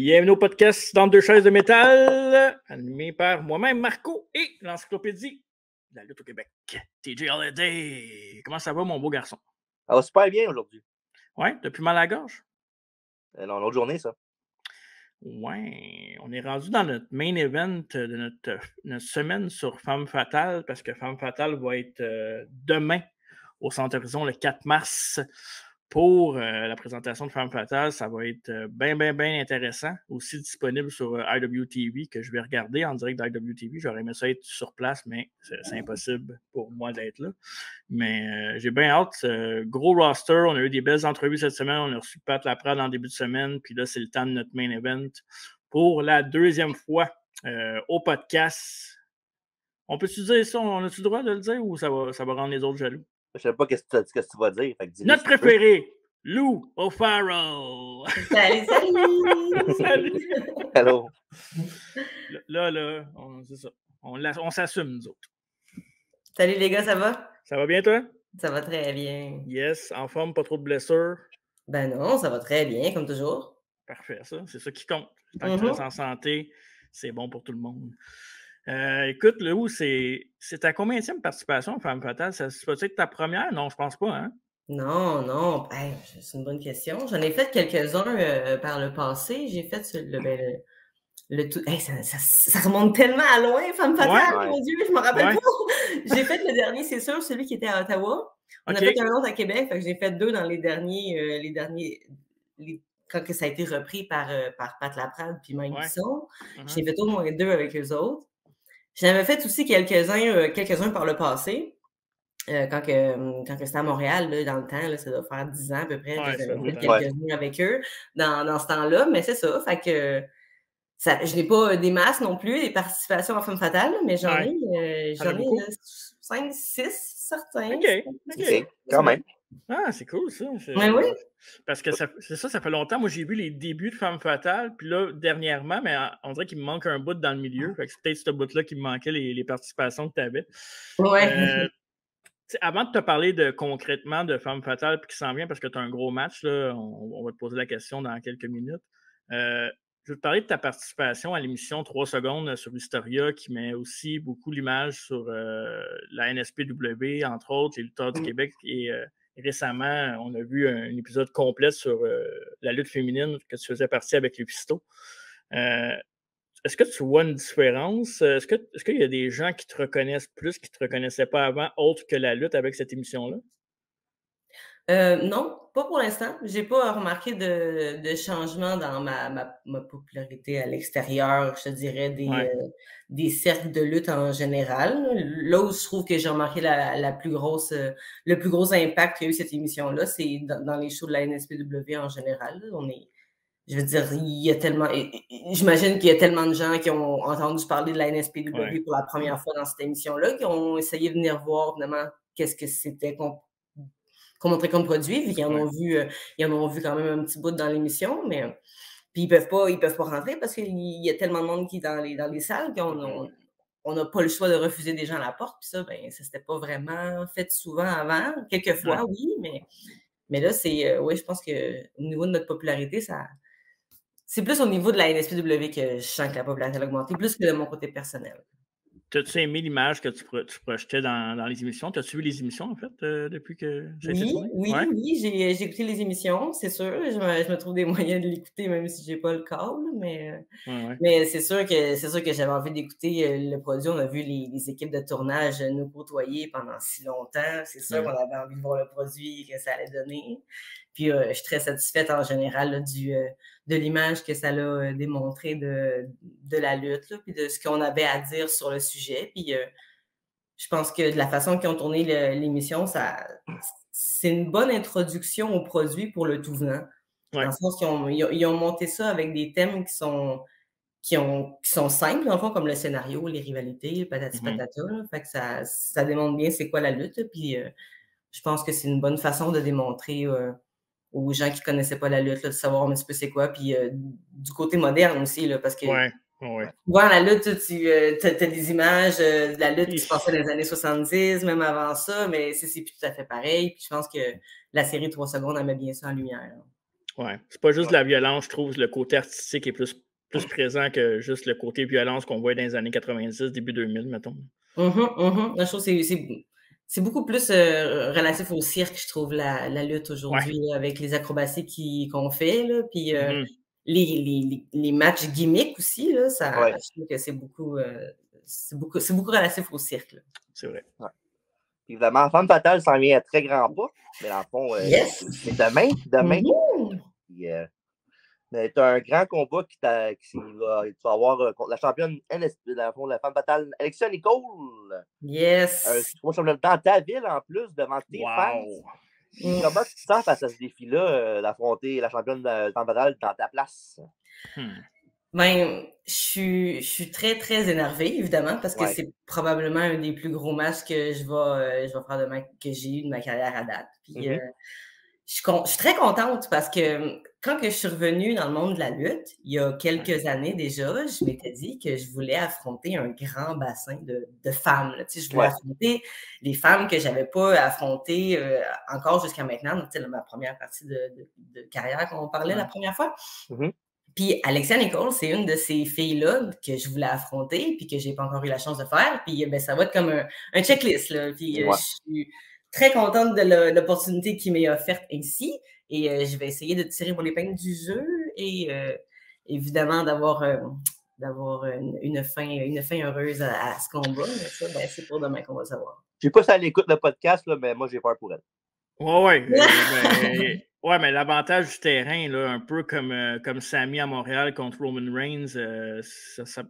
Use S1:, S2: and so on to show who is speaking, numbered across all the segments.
S1: Bienvenue au podcast dans deux chaises de métal, animé par moi-même, Marco, et l'encyclopédie de la lutte au Québec, TJ Holiday. Comment ça va, mon beau garçon?
S2: Ça va super bien aujourd'hui.
S1: Ouais, depuis mal à la gorge?
S2: Non, l'autre journée, ça.
S1: Ouais, on est rendu dans notre main event de notre semaine sur Femme Fatale, parce que Femme Fatale va être demain au Centre Horizon le 4 mars. Pour la présentation de Femme Fatale, ça va être bien intéressant. Aussi disponible sur IWTV, que je vais regarder en direct d'IWTV. J'aurais aimé ça être sur place, mais c'est impossible pour moi d'être là. Mais j'ai bien hâte. Gros roster. On a eu des belles entrevues cette semaine. On a reçu Pat Laprade en début de semaine. Puis là, c'est le temps de notre main event pour la deuxième fois au podcast. On peut-tu dire ça? On a-tu le droit de le dire ou ça va rendre les autres jaloux?
S2: Je sais pas qu'est-ce que tu vas dire. Fait que
S1: notre préféré, Lou O'Farrell.
S3: Salut!
S1: Salut!
S2: Hello!
S1: Là, c'est ça. On s'assume, nous autres.
S3: Salut les gars, ça va?
S1: Ça va bien, toi?
S3: Ça va très bien.
S1: Yes, en forme, pas trop de blessures?
S3: Ben non, ça va très bien, comme toujours.
S1: Parfait, ça. C'est ça qui compte. Tant que tu restes en santé, c'est bon pour tout le monde. Écoute, Lou, c'est ta combienième participation à Femme Fatale? Ça peut être ta première? Non, je pense pas, hein?
S3: Non. Hey, c'est une bonne question. J'en ai fait quelques-uns par le passé. J'ai fait le tout. Hey, ça remonte tellement à loin, Femme Fatale, mon Dieu, je me rappelle pas. J'ai fait le dernier, c'est sûr, celui qui était à Ottawa. On a fait un autre à Québec, fait que j'ai fait deux dans les derniers quand que ça a été repris par Pat Laprade puis Mike Bisson. J'ai fait au moins deux avec eux autres. J'en avais fait aussi quelques-uns par le passé. Quand c'était à Montréal, là, dans le temps, là, ça doit faire 10 ans à peu près, j'avais fait quelques-uns avec eux dans ce temps-là, mais c'est ça, fait que je n'ai pas des masses non plus, des participations à Femme Fatale, mais j'en ai 5, 6 certains.
S1: OK,
S2: quand même.
S1: Ah, c'est cool, ça.
S3: Oui.
S1: Parce que ça fait longtemps. Moi, j'ai vu les débuts de Femme Fatale, puis là, dernièrement, mais on dirait qu'il me manque un bout dans le milieu. Fait que c'est peut-être ce bout-là qui me manquait, les participations que tu avais.
S3: Ouais.
S1: Avant de te parler concrètement de Femme Fatale, puis qui s'en vient parce que tu as un gros match, là, on va te poser la question dans quelques minutes. Je veux te parler de ta participation à l'émission 3 secondes sur Historia, qui met aussi beaucoup l'image sur la NSPW, entre autres, les lutteurs du Québec. Et récemment, on a vu un épisode complet sur la lutte féminine que tu faisais partie avec les Pistos. Est-ce que tu vois une différence? Est-ce qu'il y a des gens qui te reconnaissent plus, qui ne te reconnaissaient pas avant, autre que la lutte avec cette émission-là?
S3: Non, pas pour l'instant. J'ai pas remarqué de changement dans ma popularité à l'extérieur, je te dirais, des cercles de lutte en général. Là où je trouve que j'ai remarqué le plus gros impact qu'a eu cette émission-là, c'est dans les shows de la NSPW en général. Je veux dire, il y a tellement... J'imagine qu'il y a tellement de gens qui ont entendu parler de la NSPW pour la première fois dans cette émission-là, qui ont essayé de venir voir, évidemment, qu'est-ce que c'était qu'on montrait comme produit, vu qu'ils en ont vu quand même un petit bout dans l'émission, mais puis ils peuvent pas rentrer parce qu'il y a tellement de monde qui est dans les salles qu'on n'a pas le choix de refuser des gens à la porte, puis ça, ben ça s'était pas vraiment fait souvent avant. Quelquefois, oui, mais là, c'est... oui, je pense qu'au niveau de notre popularité, c'est plus au niveau de la NSPW que je sens que la popularité a augmenté, plus que de mon côté personnel.
S1: T'as-tu aimé l'image que tu projetais dans les émissions? T'as-tu vu les émissions, en fait, depuis que ça a été tourné?
S3: Oui, j'ai écouté les émissions, c'est sûr. Je me trouve des moyens de l'écouter, même si j'ai pas le câble, mais c'est sûr que j'avais envie d'écouter le produit. On a vu les équipes de tournage nous côtoyer pendant si longtemps. C'est sûr qu'on avait envie de voir le produit que ça allait donner. Puis je suis très satisfaite en général là, de l'image que ça l'a démontré de la lutte, là, puis de ce qu'on avait à dire sur le sujet. Puis je pense que de la façon qu'ils ont tourné l'émission, c'est une bonne introduction au produit pour le tout venant. Dans le sens qu'ils ont monté ça avec des thèmes qui sont simples, dans le fond, comme le scénario, les rivalités, patati patata. Fait que ça démontre bien c'est quoi la lutte. Puis je pense que c'est une bonne façon de démontrer aux gens qui ne connaissaient pas la lutte, là, de savoir un petit peu c'est quoi. Puis du côté moderne aussi, là, parce que souvent, la lutte, tu as des images de la lutte qui se passait dans les années 70, même avant ça, mais c'est plus tout à fait pareil. Puis je pense que la série 3 secondes, elle met bien ça en lumière.
S1: Ouais. C'est pas juste de la violence, je trouve. Le côté artistique est plus présent que juste le côté violence qu'on voit dans les années 90, début 2000, mettons.
S3: Je trouve que c'est beaucoup plus relatif au cirque, je trouve, la lutte aujourd'hui, avec les acrobaties qu'on fait, là, puis les matchs gimmicks aussi, là, je trouve que c'est beaucoup relatif au cirque.
S1: C'est vrai.
S2: Ouais. Évidemment, Femme Fatale s'en vient à très grands pas, mais dans le fond, c'est demain. C'est un grand combat tu vas avoir contre la championne la Femme Fatale, Alexia Nicole.
S3: Yes.
S2: 3 championnats dans ta ville en plus, devant tes fans. Comment tu te sens face à ce défi-là, d'affronter la championne de Femme Fatale dans ta place?
S3: Ben, je suis très, très énervée, évidemment, parce que c'est probablement un des plus gros matchs que je vais faire que j'ai eu de ma carrière à date. Puis, je suis très contente parce que quand je suis revenue dans le monde de la lutte, il y a quelques années déjà, je m'étais dit que je voulais affronter un grand bassin de femmes. Là. Tu sais, je voulais affronter les femmes que je n'avais pas affrontées encore jusqu'à maintenant. Donc, tu sais, ma première partie de carrière, quand on parlait la première fois. Puis Alexia Nicole, c'est une de ces filles-là que je voulais affronter puis que j'ai pas encore eu la chance de faire. Puis ça va être comme un checklist. Là. Puis je suis très contente de l'opportunité qui m'est offerte ainsi. Et je vais essayer de tirer mon épingle du jeu et évidemment d'avoir une fin heureuse à ce combat. Mais ça, c'est pour demain qu'on va savoir.
S2: Je sais pas si elle écoute le podcast, là, mais moi, j'ai peur pour elle.
S1: Ouais, mais l'avantage du terrain, là, un peu comme Sami à Montréal contre Roman Reigns, tu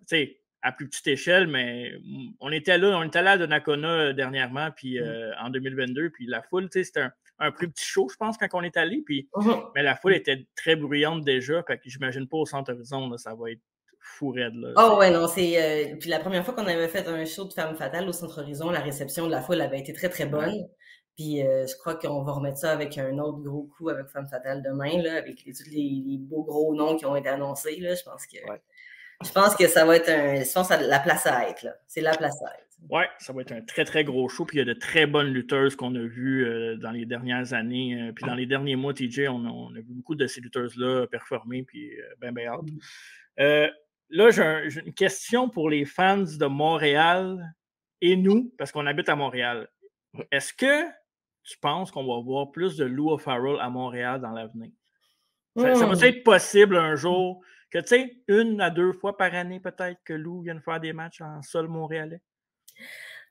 S1: sais, à plus petite échelle, mais on était là à Donnacona dernièrement, puis en 2022, puis la foule, tu sais, c'était un plus petit show, je pense, quand on est allé, puis mais la foule était très bruyante déjà, fait que j'imagine pas au Centre Horizon, là, ça va être fou raide, là.
S3: Oh ouais, non, c'est... puis la première fois qu'on avait fait un show de Femme Fatale au Centre Horizon, la réception de la foule avait été très, très bonne. Puis je crois qu'on va remettre ça avec un autre gros coup avec Femme Fatale demain, là, avec tous les beaux gros noms qui ont été annoncés. Là. Je pense que ça va être la place à être. Là. C'est la place à être.
S1: Oui, ça va être un très, très gros show. Puis il y a de très bonnes lutteuses qu'on a vues dans les dernières années. Puis dans les derniers mois, TJ, on a vu beaucoup de ces lutteuses-là performer. Puis ben hâte. Là, j'ai une question pour les fans de Montréal et nous, parce qu'on habite à Montréal. Est-ce que tu penses qu'on va voir plus de Lou O'Farrell à Montréal dans l'avenir? Ça va être possible un jour que, tu sais, 1 à 2 fois par année, peut-être, que Lou vienne faire des matchs en sol montréalais?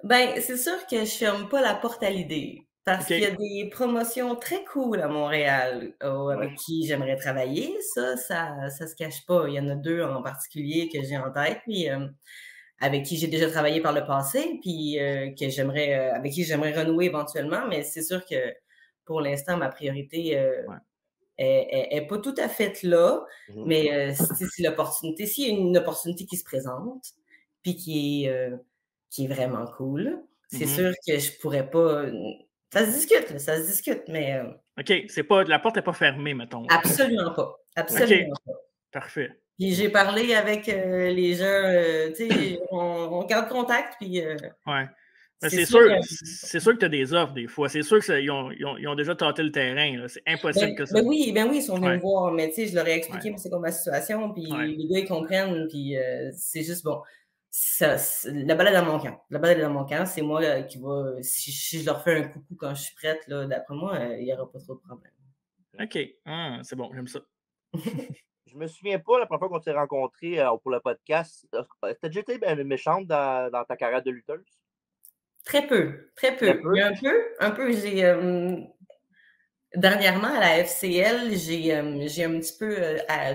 S3: Ben, c'est sûr que je ferme pas la porte à l'idée. Parce qu'il y a des promotions très cool à Montréal avec qui j'aimerais travailler. Ça se cache pas. Il y en a 2 en particulier que j'ai en tête. Puis avec qui j'ai déjà travaillé par le passé, puis avec qui j'aimerais renouer éventuellement, mais c'est sûr que pour l'instant, ma priorité est pas tout à fait là, mais s'il y a une opportunité qui se présente, puis qui est vraiment cool, c'est sûr que je pourrais pas... Ça se discute, mais...
S1: OK, la porte n'est pas fermée, mettons.
S3: Absolument pas. Absolument pas.
S1: Parfait.
S3: Puis j'ai parlé avec les gens, tu sais, on garde contact, puis...
S1: ouais. C'est sûr que tu as des offres des fois. C'est sûr qu'ils ont déjà tâté le terrain. Là. C'est impossible que ça...
S3: Ben oui, ils sont venus me voir, mais tu sais, je leur ai expliqué c'est quoi ma situation, puis les gars, ils comprennent, puis c'est juste, bon, la balle est dans mon camp. La balle est dans mon camp, c'est moi qui va... Si je leur fais un coucou quand je suis prête, là, d'après moi, il n'y aura pas trop de problème.
S1: OK. C'est bon, j'aime ça.
S2: Je me souviens pas, la première fois qu'on s'est rencontrés pour le podcast, t'as déjà été méchante dans ta carrière de lutteuse?
S3: Très peu. Mais un peu. J'ai dernièrement à la FCL, j'ai un petit peu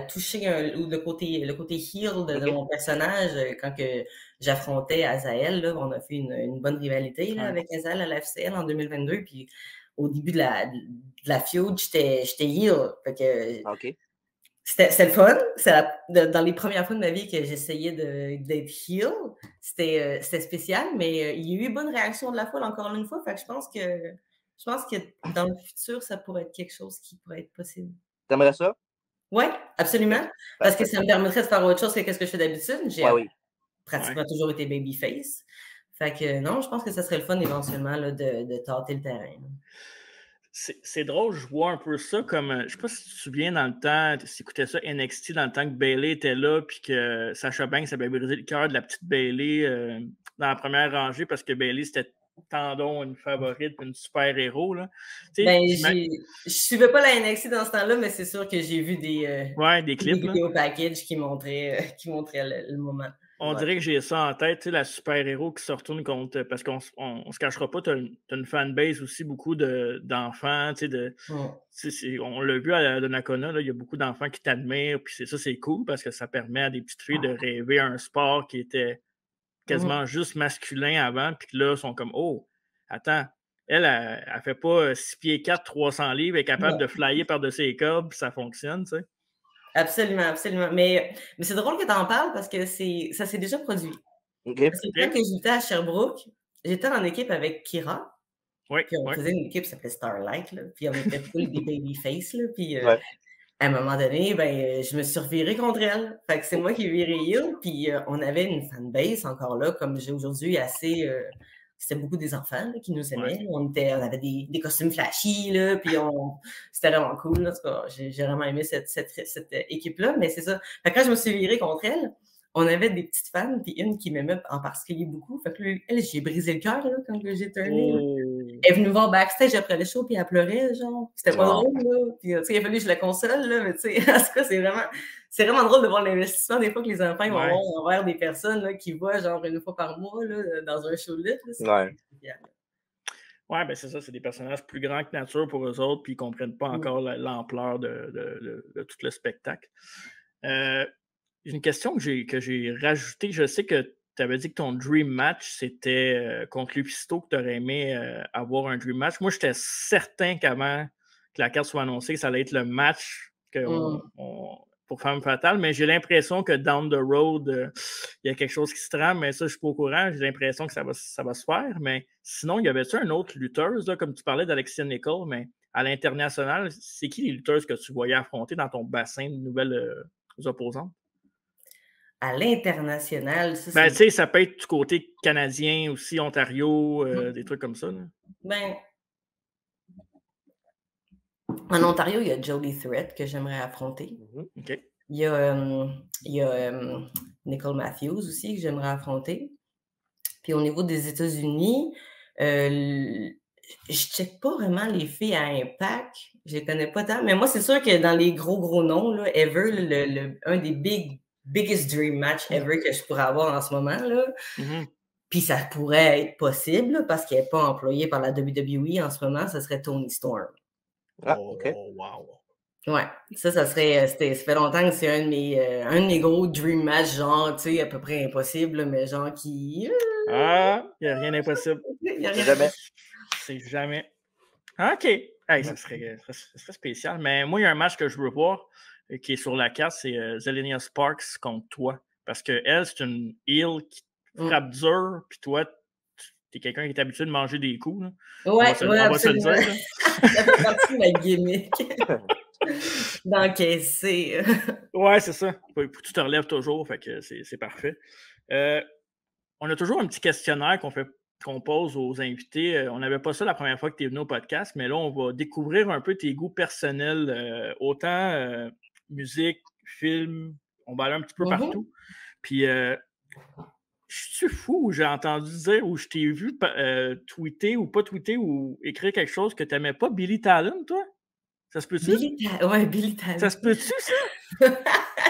S3: touché le côté heel de mon personnage quand que j'affrontais Azael. Là, on a fait une bonne rivalité là, avec Azael à la FCL en 2022. Puis au début de la feud, j'étais heel. Fait que, c'était le fun. Dans les premières fois de ma vie que j'essayais d'être heel. C'était spécial, mais il y a eu bonne réaction de la foule encore une fois. Fait que je pense que dans le futur, ça pourrait être quelque chose qui pourrait être possible.
S2: T'aimerais ça?
S3: Oui, absolument. Parce que ça me permettrait de faire autre chose que ce que je fais d'habitude. J'ai pratiquement toujours été babyface. Fait que non, je pense que ça serait le fun éventuellement là, de tâter le terrain.
S1: C'est drôle, je vois un peu ça comme. Je sais pas si tu te souviens dans le temps, tu écoutais ça NXT dans le temps que Bayley était là, puis que Sasha Banks avait brisé le cœur de la petite Bayley dans la première rangée parce que Bayley c'était tendon, une favorite, une super-héros. Là.
S3: Ben, je suivais pas la NXT dans ce temps-là, mais c'est sûr que j'ai vu des
S1: clips.
S3: Des vidéos package qui montraient le moment.
S1: On dirait que j'ai ça en tête, la super-héros qui se retourne contre. Parce qu'on se cachera pas, tu as une fanbase aussi, beaucoup d'enfants. On l'a vu à Donnacona, il y a beaucoup d'enfants qui t'admirent. Puis ça, c'est cool parce que ça permet à des petites filles de rêver à un sport qui était quasiment juste masculin avant. Puis là, ils sont comme oh, attends, elle fait pas 6 pieds 4, 300 livres, elle est capable de flyer par-dessus les cordes, puis ça fonctionne, tu sais.
S3: Absolument, absolument. Mais c'est drôle que tu en parles parce que ça s'est déjà produit.
S2: Okay.
S3: Parce que quand j'étais à Sherbrooke, j'étais en équipe avec Kira.
S1: Oui,
S3: puis on faisait une équipe qui s'appelait Starlight. Là, puis on était full des babyface. Là, puis
S2: Ouais.
S3: à un moment donné, je me suis revirée contre elle. Fait que c'est moi qui ai viré heel. Puis on avait une fanbase encore là, comme j'ai aujourd'hui, assez. C'était beaucoup des enfants là, qui nous aimaient. Ouais. On avait des costumes flashy, là, puis c'était vraiment cool. Là, j'ai vraiment aimé cette équipe-là, mais c'est ça. Fait que quand je me suis virée contre elle, on avait des petites fans, puis une qui m'aimait en particulier beaucoup. Fait que elle, j'ai brisé le cœur là, quand j'ai tourné. Elle est venue me voir backstage après le show, puis elle pleurait, genre. C'était pas drôle, là. Puis, tu sais, il a fallu que je la console, là, mais tu sais, en tout cas, c'est vraiment drôle de voir l'investissement des fois que les enfants vont voir envers des personnes là, qui voient, genre, une fois par mois, là, dans un show de lutte.
S1: Ouais, ben c'est ça, c'est des personnages plus grands que nature pour eux autres, puis ils comprennent pas encore l'ampleur de tout le spectacle. Une question que j'ai rajoutée, je sais que tu avais dit que ton dream match, c'était contre Lufisto, que tu aurais aimé avoir un dream match. Moi, j'étais certain qu'avant que la carte soit annoncée, que ça allait être le match pour Femme Fatale, mais j'ai l'impression que down the road, il y a quelque chose qui se trame, mais ça, je ne suis pas au courant. J'ai l'impression que ça va se faire. Mais sinon, il y avait-tu une autre lutteuse, là, comme tu parlais d'Alexia Nicole, mais à l'international, c'est qui les lutteuses que tu voyais affronter dans ton bassin de nouvelles opposantes?
S3: À l'international,
S1: tu sais, ça peut être du côté canadien aussi, Ontario, des trucs comme ça. Là.
S3: Ben, en Ontario, il y a Jody Threat que j'aimerais affronter.
S1: OK.
S3: Il y a Nicole Matthews aussi que j'aimerais affronter. Puis au niveau des États-Unis, je check pas vraiment les filles à Impact. Je les connais pas tant. Mais moi, c'est sûr que dans les gros noms, là, ever, un des biggest dream match ever que je pourrais avoir en ce moment, là. Puis ça pourrait être possible parce qu'elle n'est pas employée par la WWE en ce moment, ça serait Toni Storm.
S2: Ah, OK.
S1: Oh, wow.
S3: Ouais, ça serait. Ça fait longtemps que c'est un de mes gros dream match, genre, tu sais, à peu près impossible, mais genre qui.
S1: Il n'y a rien d'impossible.
S2: Jamais.
S1: C'est jamais. OK. Hey, ça serait spécial. Mais moi, il y a un match que je veux voir qui est sur la carte, c'est Zelenia Sparks contre toi. Parce qu'elle, c'est une heel qui frappe dur, puis toi, t'es quelqu'un qui est habitué de manger des coups. Là.
S3: Ouais,
S1: on va se le dire.
S3: Ça fait partie de ma gimmick. D'encaisser.
S1: Ouais, c'est ça. Tu te relèves toujours, fait que c'est parfait. On a toujours un petit questionnaire qu'on pose aux invités. On n'avait pas ça la première fois que tu es venu au podcast, mais là, on va découvrir un peu tes goûts personnels, autant musique, film, on va aller un petit peu partout. Puis, je suis fou ou j'ai entendu dire ou je t'ai vu tweeter ou pas tweeter ou écrire quelque chose que tu n'aimais pas Billy Talon, toi? Ça se peut-tu?
S3: Ouais, Billy Talon.
S1: Ça se peut-tu, ça?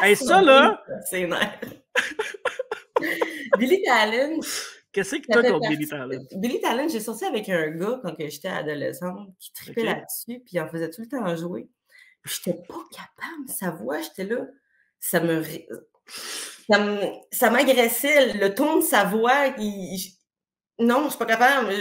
S1: Hey, ça, là!
S3: C'est nice. Billy Talon.
S1: Qu'est-ce que tu as contre Billy Talon?
S3: Billy Talon, j'ai sorti avec un gars quand j'étais adolescente qui tripait là-dessus, puis il en faisait tout le temps jouer. J'étais pas capable, sa voix, j'étais là. Ça m'agressait, le ton de sa voix. Non, je suis pas capable.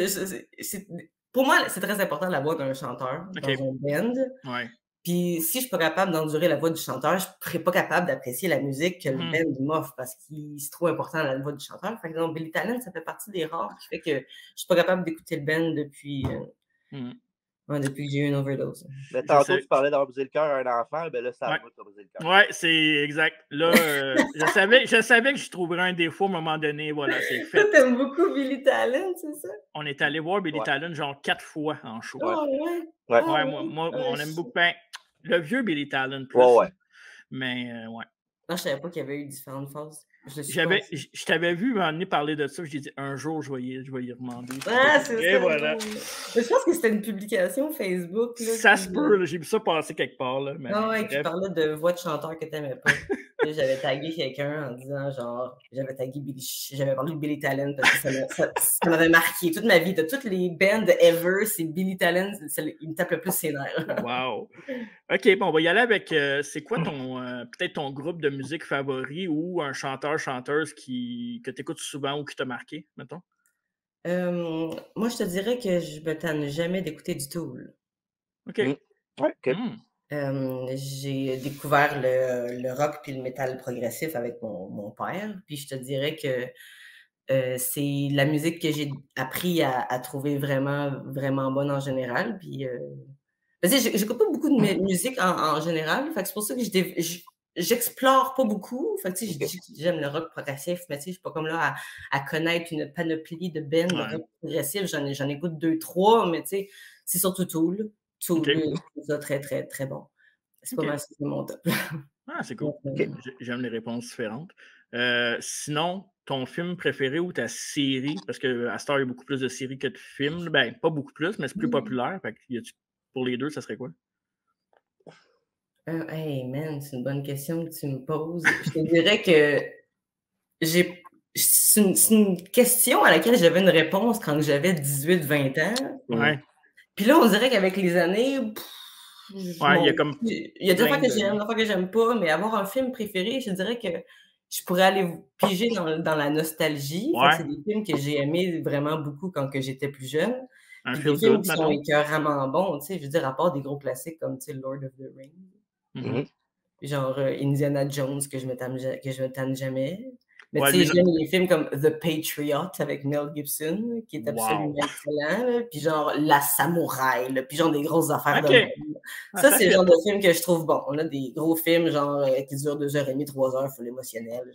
S3: Pour moi, c'est très important la voix d'un chanteur dans un band.
S1: Ouais.
S3: Puis si je suis pas capable d'endurer la voix du chanteur, je serais pas capable d'apprécier la musique que le band m'offre parce que c'est trop important la voix du chanteur. Fait que donc, Billy Talon, ça fait partie des rares qui fait que je suis pas capable d'écouter le band depuis que j'ai eu une overdose.
S2: Mais tantôt, tu parlais d'avoir brisé le cœur à un enfant, ben là, ça va te briser le cœur.
S1: Ouais, c'est exact. Là, je savais que je trouverais un défaut à un moment donné. Voilà, c'est fait.
S3: Toi, t'aimes beaucoup Billy Talon, c'est ça?
S1: On est allé voir Billy Talon genre 4 fois en show.
S3: Oh, ouais.
S2: Ouais.
S1: Ouais, moi, on aime beaucoup. Ben, le vieux Billy Talent plus.
S2: Ouais.
S1: Mais ouais.
S3: Non, je savais pas qu'il y avait eu différentes phases.
S1: Je t'avais vu m'emmener parler de ça. J'ai dit un jour, je vais y demander.
S3: Ah, c'est
S1: Et
S3: ça.
S1: voilà.
S3: Mais je pense que c'était une publication Facebook. Là,
S1: ça se peut, j'ai vu ça passer quelque part. Là, mais
S3: qui parlait de voix de chanteur que t'aimais pas. J'avais tagué quelqu'un en disant, genre, j'avais parlé de Billy Talent parce que ça m'avait marqué toute ma vie. De toutes les bands ever, c'est Billy Talent, il me tape le plus ses nerfs.
S1: Wow. OK, bon, on va y aller avec, c'est quoi peut-être ton groupe de musique favori ou un chanteur, chanteuse que tu écoutes souvent ou qui t'a marqué, mettons?
S3: Moi, je te dirais que je me tanne jamais d'écouter du Tool.
S1: OK.
S2: Ouais, OK.
S3: J'ai découvert le rock puis le métal progressif avec mon père, puis je te dirais que c'est la musique que j'ai appris à trouver vraiment, vraiment bonne en général, puis j'écoute pas beaucoup de musique en général, fait que c'est pour ça que j'explore pas beaucoup, fait que je dis que j'aime le rock progressif, mais je suis pas comme là à connaître une panoplie de bands de rock progressif, j'en écoute 2-3, mais c'est surtout Tool. Tool, je trouve ça très, très, très bon. C'est pas mal, c'est mon top.
S1: Ah, c'est cool. J'aime les réponses différentes. Sinon, ton film préféré ou ta série, parce qu'à Star, il y a beaucoup plus de séries que de films. Ben, pas beaucoup plus, mais c'est plus populaire. Fait que pour les deux, ça serait quoi?
S3: Hey man, c'est une bonne question que tu me poses. Je te dirais que c'est une question à laquelle j'avais une réponse quand j'avais 18-20 ans.
S1: Ouais.
S3: Puis là, on dirait qu'avec les années,
S1: il y
S3: a des fois que j'aime, des fois que j'aime pas, mais avoir un film préféré, je dirais que je pourrais aller piger dans la nostalgie. C'est des films que j'ai aimés vraiment beaucoup quand j'étais plus jeune. Puis des films qui sont écœuramment bons, je veux dire, à part des gros classiques comme Lord of the Rings. Genre Indiana Jones que je me tanne jamais. Mais j'aime les films comme The Patriot avec Mel Gibson, qui est absolument excellent. Puis genre La Samouraï, puis genre des grosses affaires de même. Ça, c'est le genre de film que je trouve bon. On a des gros films genre qui durent 2h30, 3h, full émotionnel.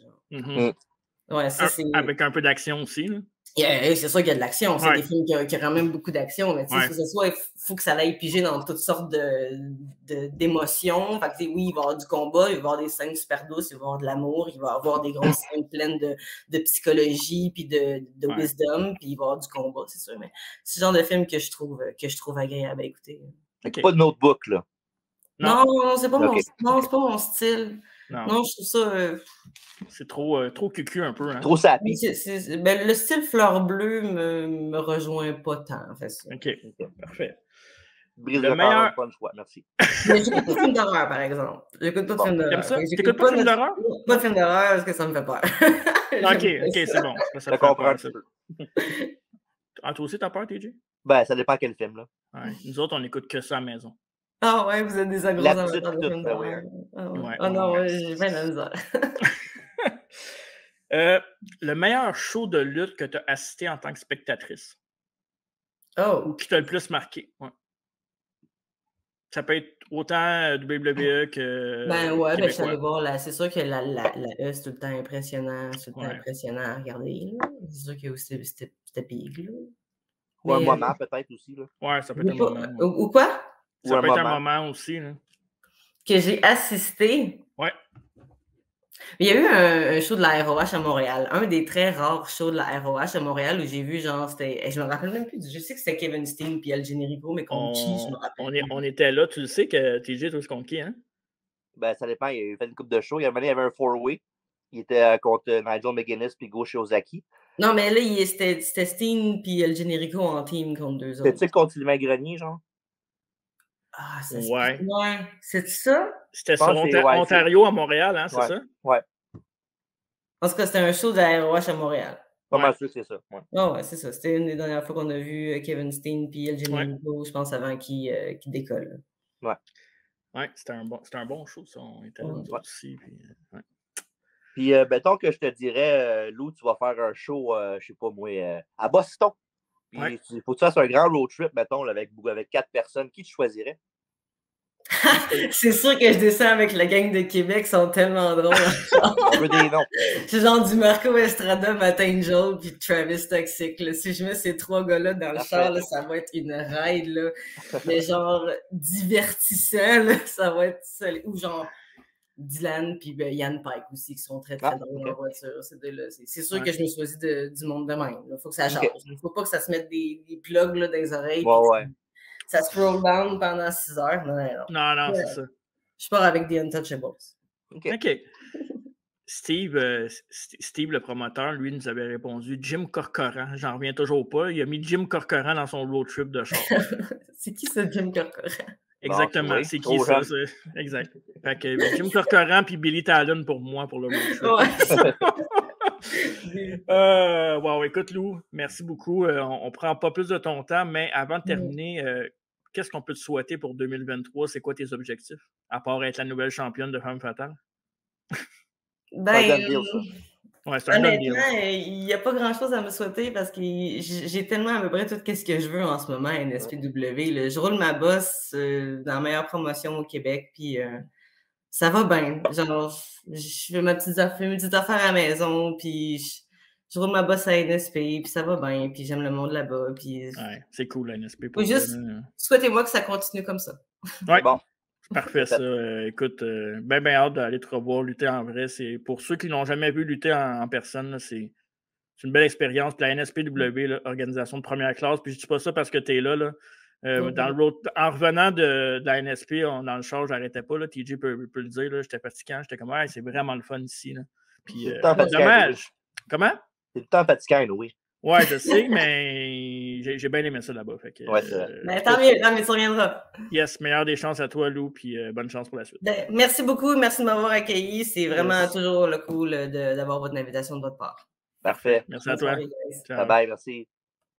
S3: Ouais, ça,
S1: avec un peu d'action aussi. Là.
S3: C'est sûr qu'il y a de l'action. C'est des films qui ont quand même beaucoup d'action, mais que ce soit, il faut que ça aille piger dans toutes sortes d'émotions. Fait que, oui, il va y avoir du combat, il va y avoir des scènes super douces, il va y avoir de l'amour, il va y avoir des grosses scènes pleines de psychologie puis de wisdom, puis il va y avoir du combat, c'est sûr. Mais c'est le genre de film que je trouve agréable à écouter.
S2: Pas de Notebook, là.
S3: Non, c'est pas mon style. Non, je trouve ça...
S1: C'est trop cucu un peu. Hein?
S2: Trop sapé.
S3: Le style fleur bleue me rejoint pas tant.
S1: OK, parfait.
S2: Le meilleur... Pas le choix, merci.
S3: Mais j'écoute pas de films d'horreur, par exemple. J'écoute pas de films d'horreur.
S1: T'écoutes pas de films d'horreur?
S3: Pas de films d'horreur parce que ça me fait peur.
S1: OK, c'est bon.
S2: Ça comprend un peu.
S1: Ah, toi aussi, t'as peur, TJ?
S2: Ben, ça dépend quel film, là.
S1: Ouais. Nous autres, on écoute que ça à la maison.
S3: Ah ouais, vous êtes des gros amateurs de films d'horreur. Non, j'ai bien la misère.
S1: Le meilleur show de lutte que tu as assisté en tant que spectatrice? Ou qui t'a le plus marqué? Ouais. Ça peut être autant WWE que.
S3: Je suis allé voir c'est sûr que la E, c'est tout le temps impressionnant. C'est tout le temps impressionnant à regarder. C'est sûr que c'était big.
S2: Ou un moment, peut-être aussi. Là.
S1: Ouais, ça peut être un moment.
S3: Ou quoi?
S1: Ça peut être un moment aussi. Là.
S3: Que j'ai assisté?
S1: Ouais.
S3: Il y a eu un show de la ROH à Montréal, un des très rares shows de la ROH à Montréal où j'ai vu, genre, je me rappelle même plus, je sais que c'était Kevin Steen puis El Generico, mais contre qui, je me rappelle.
S1: On était là, tu le sais que TJ, toi, c'est contre qui, hein?
S2: Ben, ça dépend, il a fait une couple de shows, il y avait un four-way, il était contre Nigel McGuinness puis Go Shiozaki.
S3: Non, mais là, c'était Steen puis El Generico en team contre deux autres.
S2: C'était-tu contre Sylvain Grenier, genre?
S3: Ah, ça ouais. C'est ça?
S1: C'était sur Ontario à Montréal, hein, c'est ça?
S2: Ouais.
S3: En tout cas, c'était un show de la ROH à Montréal.
S2: Pas mal sûr que c'est ça.
S3: Ouais, c'est ça. C'était une des dernières fois qu'on a vu Kevin Steen puis El Generico, je pense, avant qu'il décolle.
S1: Ouais, c'était un bon show, ça. On était là aussi.
S2: Puis, mettons que je te dirais, Lou, tu vas faire un show, je sais pas moi, à Boston. Puis, il faut que tu fasses un grand road trip, mettons, avec 4 personnes. Qui tu choisirais?
S3: C'est sûr que je descends avec la gang de Québec, ils sont tellement drôles.
S2: On veut des noms.
S3: C'est genre du Marco Estrada, Matt Angel, puis Travis Toxic. Là. Si je mets ces 3 gars-là dans le char, là, ça va être une ride, là. Mais genre divertissant, là, ça va être solide. Ou genre Dylan puis Yann Pike aussi, qui sont très, très drôles en voiture. C'est sûr que je me choisis du monde de même. Il faut que ça change. Il ne faut pas que ça se mette des plugs là, dans les oreilles. Ça scroll down pendant 6 heures.
S1: Non, c'est ça.
S3: Je pars avec des Untouchables.
S1: OK. Steve, le promoteur, lui, nous avait répondu Jim Corcoran. J'en reviens toujours pas. Il a mis Jim Corcoran dans son road trip de char.
S3: C'est qui ça, Jim Corcoran?
S1: Exactement, c'est qui ça? Exact. Fait que Jim Corcoran puis Billy Talon pour moi pour le road trip. Wow, écoute Lou, merci beaucoup. On prend pas plus de ton temps, mais avant de terminer, qu'est-ce qu'on peut te souhaiter pour 2023? C'est quoi tes objectifs? À part être la nouvelle championne de Femme Fatale?
S3: Honnêtement, il n'y a pas grand-chose à me souhaiter parce que j'ai tellement à peu près tout ce que je veux en ce moment à NSPW. Je roule ma bosse dans la meilleure promotion au Québec, puis ça va bien. Genre, je fais mes petites affaires à la maison, puis je roule ma bosse à NSP, puis ça va bien, puis j'aime le monde là-bas. Puis...
S1: Ouais, c'est cool, la NSP.
S3: Juste, souhaitez-moi que ça continue comme ça.
S1: Ouais. Bon. Parfait, ça. Écoute, bien hâte d'aller te revoir lutter en vrai. Pour ceux qui n'ont jamais vu lutter en personne, c'est une belle expérience. Puis la NSPW, là, organisation de première classe, puis je dis pas ça parce que tu es là. En revenant de la NSP, dans le char, j'arrêtais pas. Là, TJ peut le dire. J'étais fatigant. J'étais comme, c'est vraiment le fun ici. Là. Puis, dommage. Comment?
S2: C'est tout le temps fatigant, oui.
S1: Ouais, je sais, mais j'ai bien aimé ça là-bas. Fait que,
S2: ouais, c'est vrai.
S3: Mais tant mieux, tu reviendras.
S1: Yes, meilleure des chances à toi, Lou, puis bonne chance pour la suite.
S3: Merci beaucoup, merci de m'avoir accueilli. C'est vraiment toujours le cool d'avoir votre invitation de votre part.
S2: Parfait.
S1: Merci à toi.
S2: Bye bye, merci.